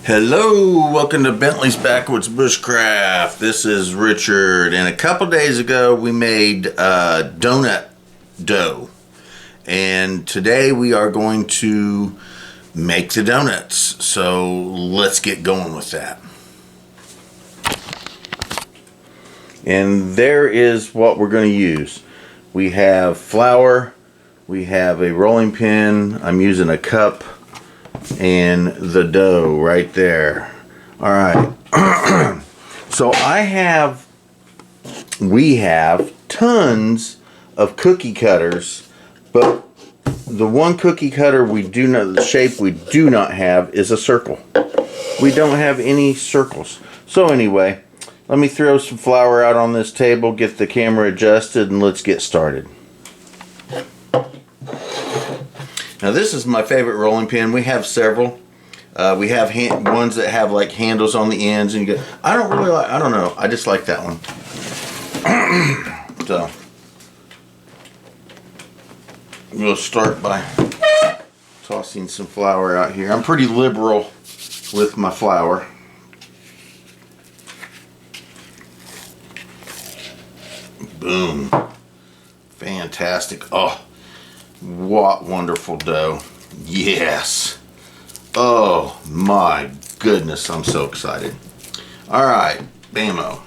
Hello, welcome to Bentley's Backwoods Bushcraft. This is Richard, and a couple days ago we made donut dough, and today we are going to make the donuts. So let's get going with that. And there is what we're going to use. We have flour, we have a rolling pin, I'm using a cup, and the dough right there. All right. So we have tons of cookie cutters, but the one cookie cutter the shape we do not have is a circle. We don't have any circles. So anyway, let me throw some flour out on this table, get the camera adjusted, and let's get started. Now this is my favorite rolling pin. We have several. We have ones that have like handles on the ends, and you get. I don't know. I just like that one. So we'll start by tossing some flour out here. I'm pretty liberal with my flour. Boom. Fantastic. Oh. What wonderful dough. Yes. Oh my goodness, I'm so excited. Alright, bammo.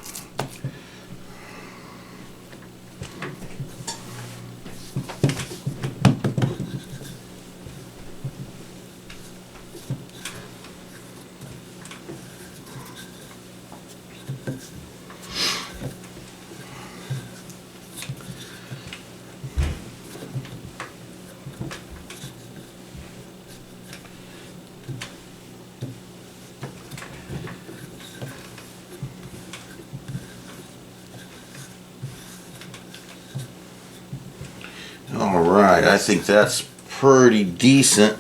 Alright, I think that's pretty decent.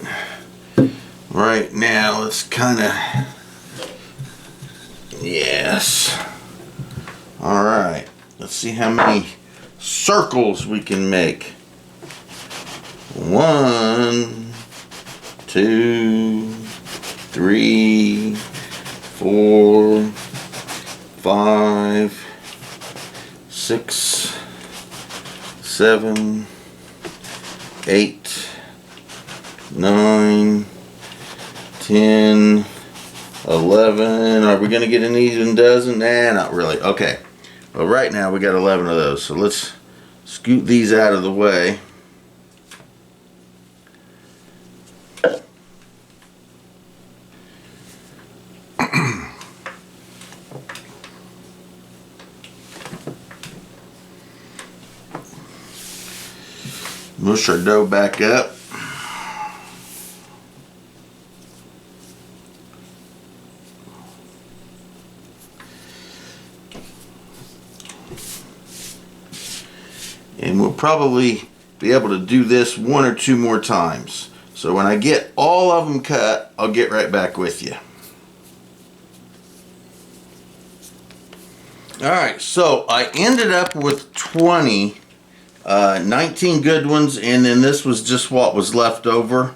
Right now, let's kind of... Yes. Alright, let's see how many circles we can make. 1, 2, 3, 4, 5, 6, 7, 8, 9, 10, 11. Are we going to get an even dozen? Nah, not really. Okay. Well, right now we got 11 of those. So let's scoot these out of the way. Mush our dough back up. And we'll probably be able to do this 1 or 2 more times. So when I get all of them cut, I'll get right back with you. Alright, so I ended up with 19 good ones, and then this was just what was left over,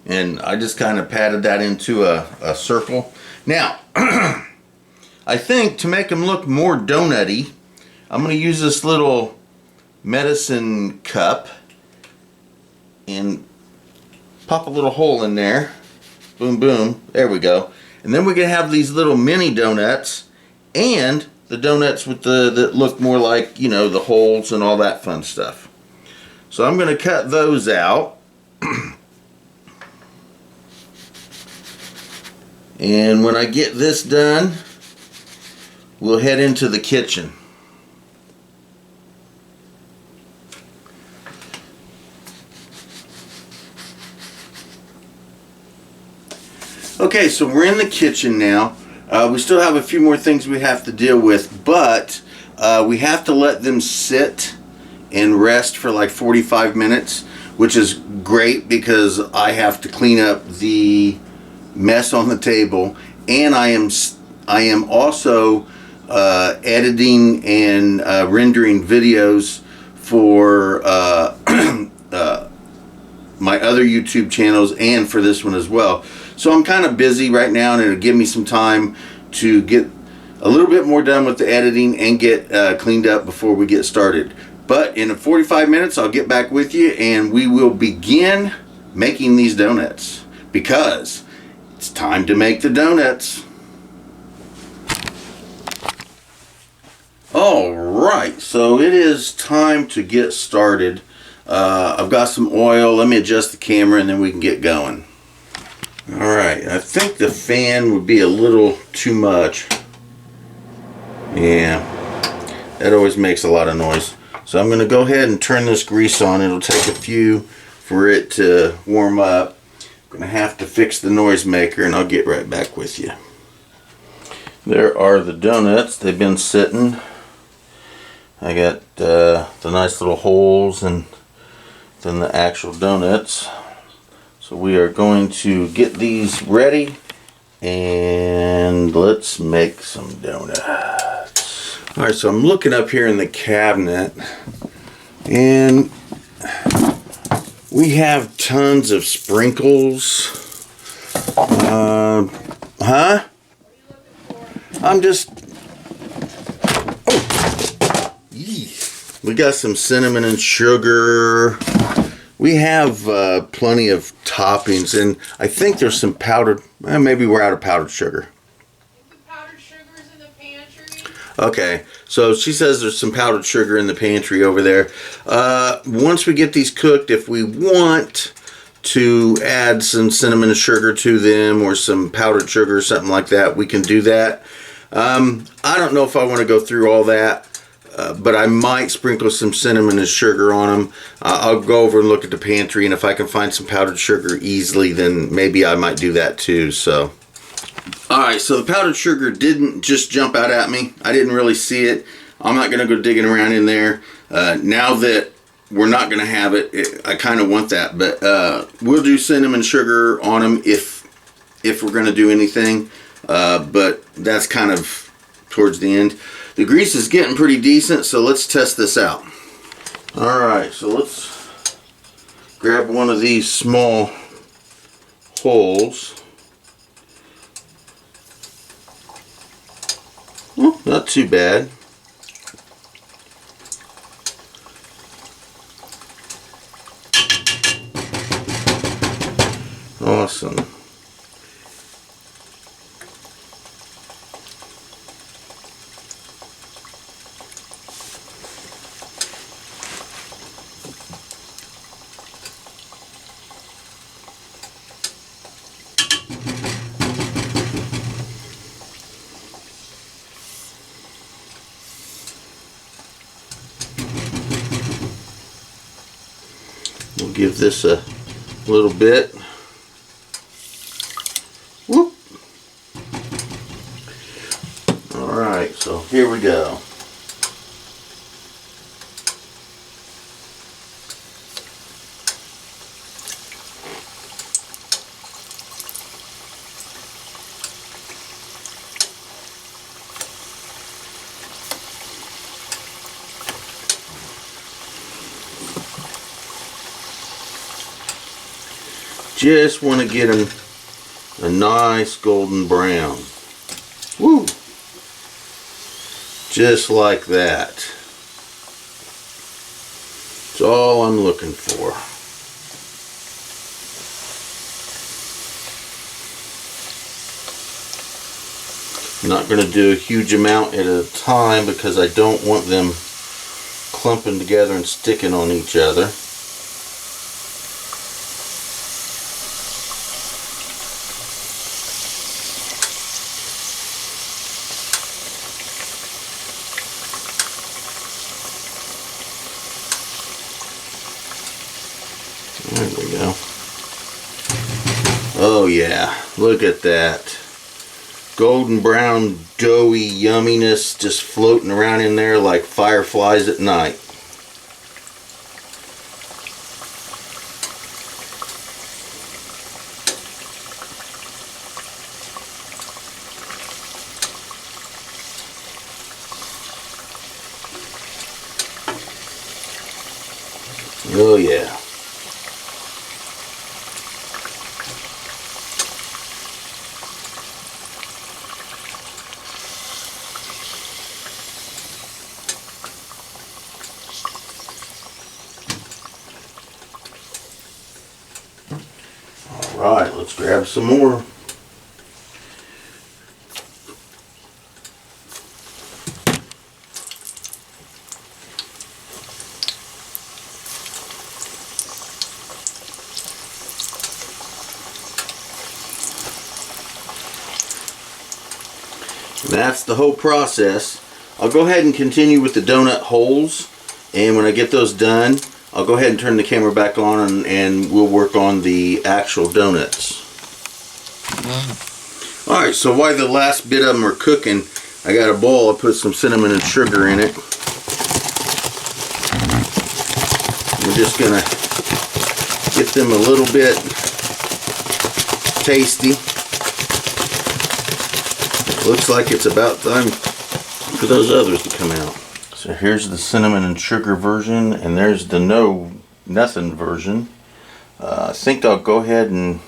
and I just kind of patted that into a circle. Now I think to make them look more donutty, I'm going to use this little medicine cup and pop a little hole in there. Boom boom, there we go. And then we're going to have these little mini donuts, and the donuts with that look more like, you know, the holes and all that fun stuff. So I'm going to cut those out. And when I get this done, we'll head into the kitchen. Okay, so we're in the kitchen now. We still have a few more things we have to deal with, but we have to let them sit and rest for like 45 minutes, which is great because I have to clean up the mess on the table, and I am also editing and rendering videos for my other YouTube channels and for this one as well. So I'm kind of busy right now, and it'll give me some time to get a little bit more done with the editing and get cleaned up before we get started. But in 45 minutes, I'll get back with you, and we will begin making these donuts, because it's time to make the donuts. Alright, so it is time to get started. I've got some oil. Let me adjust the camera and then we can get going. Alright, I think the fan would be a little too much. Yeah, that always makes a lot of noise. So I'm going to go ahead and turn this grease on. It'll take a few for it to warm up. I'm going to have to fix the noisemaker, and I'll get right back with you. There are the donuts. They've been sitting. I got the nice little holes and then the actual donuts. So we are going to get these ready and let's make some donuts. Alright, so I'm looking up here in the cabinet and we have tons of sprinkles. I'm just... We got some cinnamon and sugar. We have plenty of toppings, and I think there's some powdered, maybe we're out of powdered sugar. The powdered sugar's in the pantry. Okay, so she says there's some powdered sugar in the pantry over there. Once we get these cooked, if we want to add some cinnamon and sugar to them or some powdered sugar or something like that, we can do that. I don't know if I want to go through all that. But I might sprinkle some cinnamon and sugar on them. I'll go over and look at the pantry, and if I can find some powdered sugar easily, then maybe I might do that too. So, alright, so the powdered sugar didn't just jump out at me. I didn't really see it. I'm not going to go digging around in there. Now that we're not going to have it, I kind of want that. But we'll do cinnamon sugar on them if we're going to do anything. But that's kind of towards the end. The grease is getting pretty decent, so let's test this out. Alright, so let's grab one of these small holes. Well, not too bad. Awesome. We'll give this a little bit. Whoop. Alright, so here we go. Just want to get them a nice golden brown. Woo! Just like that. That's all I'm looking for. I'm not going to do a huge amount at a time because I don't want them clumping together and sticking on each other. There we go. Oh yeah, look at that. Golden brown doughy yumminess just floating around in there like fireflies at night. Oh yeah. Let's grab some more. That's the whole process. I'll go ahead and continue with the donut holes, and when I get those done, I'll go ahead and turn the camera back on and we'll work on the actual donuts. Alright, so while the last bit of them are cooking, I got a bowl. I put some cinnamon and sugar in it. We're just gonna get them a little bit tasty. Looks like it's about time for those others to come out. So here's the cinnamon and sugar version, and there's the nothing version. I think I'll go ahead and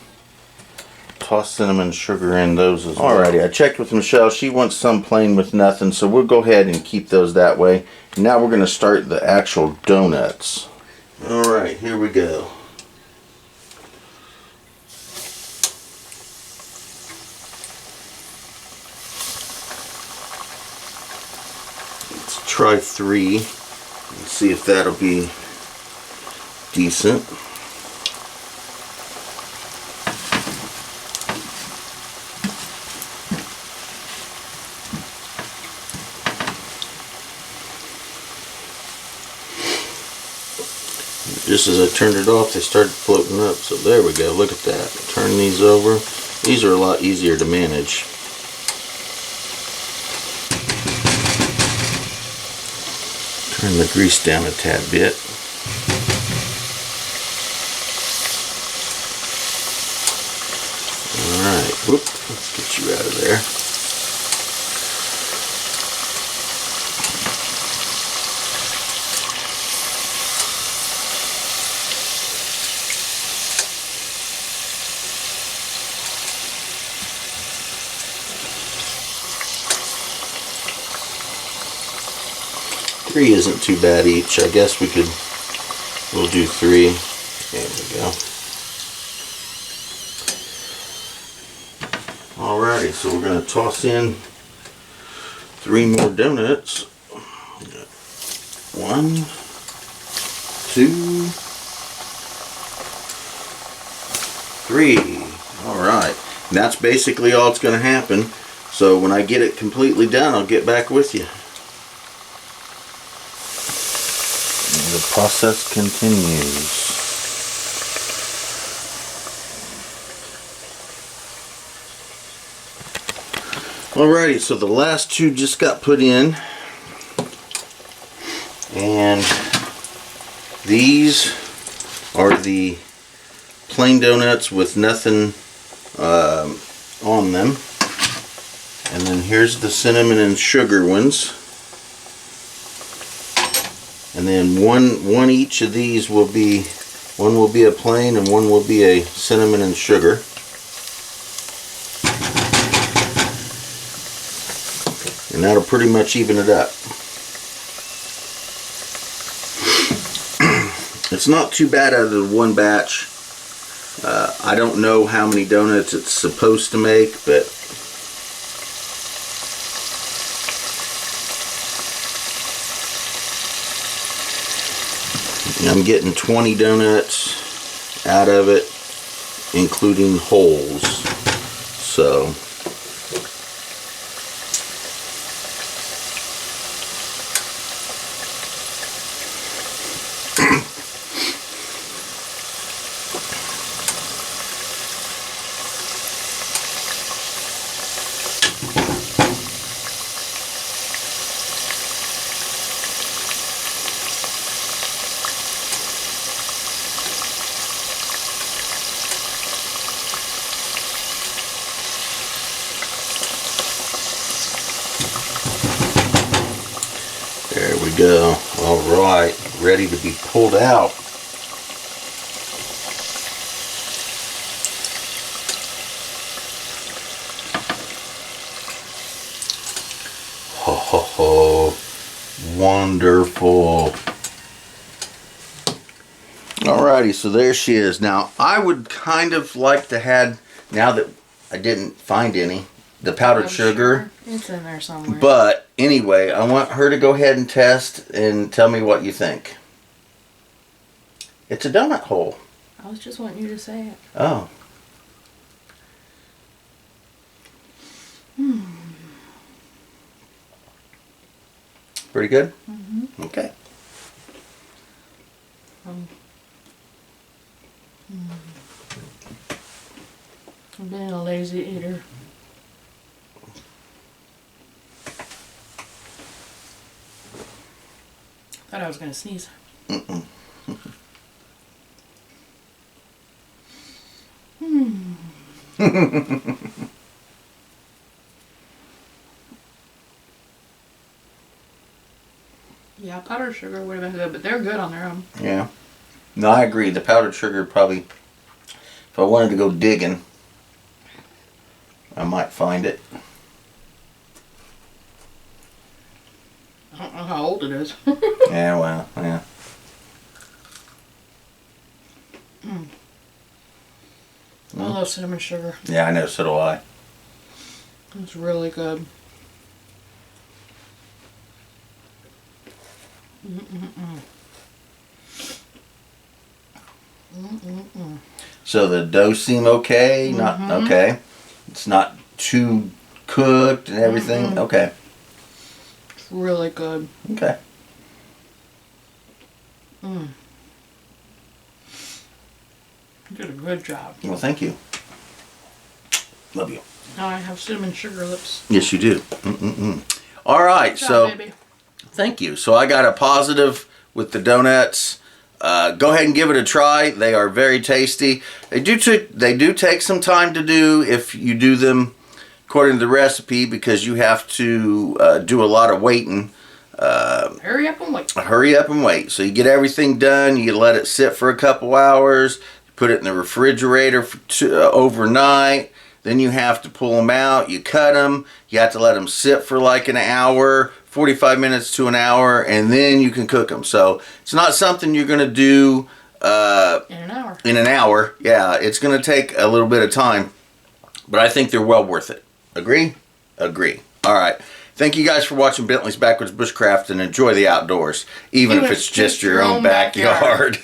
toss cinnamon and sugar in those as well. Alrighty, I checked with Michelle. She wants some plain with nothing, so we'll go ahead and keep those that way. Now we're going to start the actual donuts. Alright, here we go. Try 3 and see if that'll be decent. Just as I turned it off, they started floating up. So there we go. Look at that. Turn these over. These are a lot easier to manage. Turn the grease down a tad bit. Alright, whoop, let's get you out of there. Three isn't too bad each. I guess we'll do 3. There we go. Alrighty, so we're going to toss in 3 more donuts. 1, 2, 3. Alright, and that's basically all that's going to happen. So when I get it completely done, I'll get back with you. The process continues. Alrighty, so the last 2 just got put in, and these are the plain donuts with nothing on them, and then here's the cinnamon and sugar ones. And then one each of these will be, one will be a plain and one will be a cinnamon and sugar. And that'll pretty much even it up. It's not too bad out of the one batch. I don't know how many donuts it's supposed to make, but I'm getting 20 donuts out of it, including holes. So there we go. Alright, ready to be pulled out. Ho ho ho. Wonderful. Alrighty, so there she is. Now, I would kind of like to had now that I didn't find any, the powdered sugar. It's in there somewhere. But anyway, I want her to go ahead and test and tell me what you think. It's a donut hole. I was just wanting you to say it. Oh. Pretty good? Mm-hmm. Okay. I'm being a lazy eater. Thought I was gonna sneeze. Mm-mm. Yeah, powdered sugar would have been good, but they're good on their own. Yeah. No, I agree. The powdered sugar probably, if I wanted to go digging, I might find it. I don't know how old it is. Yeah, well, yeah. I love cinnamon sugar. Yeah, I know, so do I. It's really good. So the dough seem okay? Not okay. It's not too cooked and everything? Okay. It's really good. Okay. You did a good job. Well, thank you. Love you. Now I have cinnamon sugar lips. Yes, you do. All right, Good job, so baby. thank you. So I got a positive with the donuts. Go ahead and give it a try. They are very tasty. They do take some time to do if you do them according to the recipe, because you have to do a lot of waiting. Hurry up and wait. Hurry up and wait. So you get everything done. You let it sit for a couple hours. Put it in the refrigerator for overnight. Then you have to pull them out. You cut them. You have to let them sit for like an hour, 45 minutes to an hour, and then you can cook them. So it's not something you're going to do In an hour. in an hour. Yeah, it's going to take a little bit of time, but I think they're well worth it. Agree? Agree. All right. Thank you guys for watching Bentley's Backwoods Bushcraft, and enjoy the outdoors, even if it's just your own backyard.